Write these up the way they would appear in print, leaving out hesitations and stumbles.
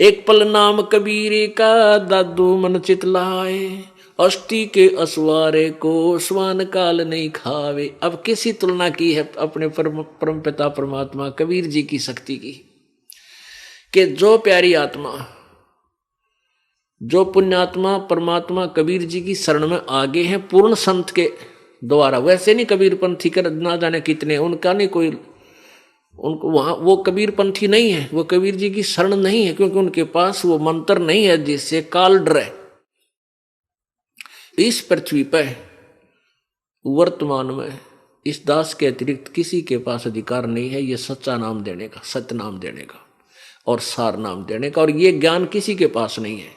एक पल नाम कबीरे का दादू मन चित लाए, अष्टि के असवारे को स्वान काल नहीं खावे। अब किसी तुलना की है अपने परम पिता परमात्मा कबीर जी की शक्ति की, कि जो प्यारी आत्मा, जो पुण्यात्मा परमात्मा कबीर जी की शरण में आगे हैं पूर्ण संत के द्वारा, वैसे नहीं कबीर पंथी कर ना जाने कितने, उनका नहीं कोई, उनको वहां वो कबीर पंथी नहीं है, वो कबीर जी की शरण नहीं है, क्योंकि उनके पास वो मंत्र नहीं है जिससे काल डरे। इस पृथ्वी पर वर्तमान में इस दास के अतिरिक्त किसी के पास अधिकार नहीं है ये सच्चा नाम देने का, सत्य नाम देने का और सार नाम देने का, और ये ज्ञान किसी के पास नहीं है,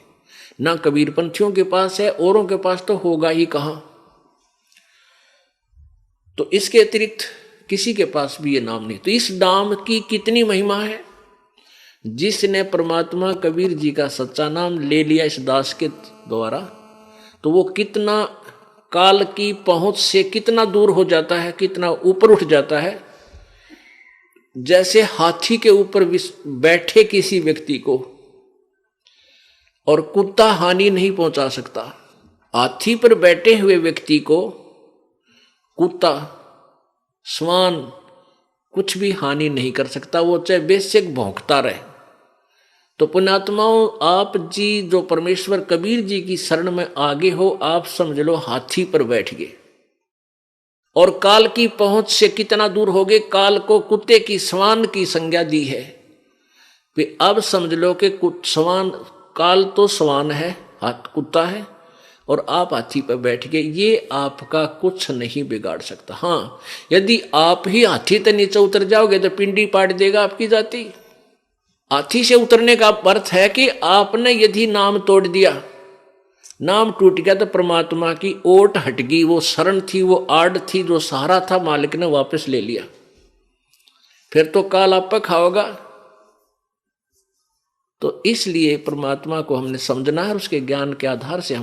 ना कबीर पंथियों के पास है, औरों के पास तो होगा ही कहां। तो इसके अतिरिक्त किसी के पास भी ये नाम नहीं। तो इस नाम की कितनी महिमा है, जिसने परमात्मा कबीर जी का सच्चा नाम ले लिया इस दास के द्वारा, तो वो कितना काल की पहुंच से कितना दूर हो जाता है, कितना ऊपर उठ जाता है। जैसे हाथी के ऊपर बैठे किसी व्यक्ति को और कुत्ता हानि नहीं पहुंचा सकता, हाथी पर बैठे हुए व्यक्ति को कुत्ता श्वान कुछ भी हानि नहीं कर सकता, वो चाहे बेशक भौंकता रहे। तो पुण्यात्माओं, आप जी जो परमेश्वर कबीर जी की शरण में आगे हो, आप समझ लो हाथी पर बैठ गए और काल की पहुंच से कितना दूर हो गए। काल को कुत्ते की श्वान की संज्ञा दी है, वे अब समझ लो कि श्वान, काल तो श्वान है, कुत्ता है, और आप हाथी पर बैठ गए, ये आपका कुछ नहीं बिगाड़ सकता। हाँ, यदि आप ही हाथी से नीचे उतर जाओगे तो पिंडी पाट देगा आपकी जाति। हाथी से उतरने का अर्थ है कि आपने यदि नाम तोड़ दिया, नाम टूट गया, तो परमात्मा की ओट हट गई, वो शरण थी, वो आड़ थी, जो सहारा था, मालिक ने वापस ले लिया, फिर तो काल आप पर खाओगा। तो इसलिए परमात्मा को हमने समझना है, उसके ज्ञान के आधार से हम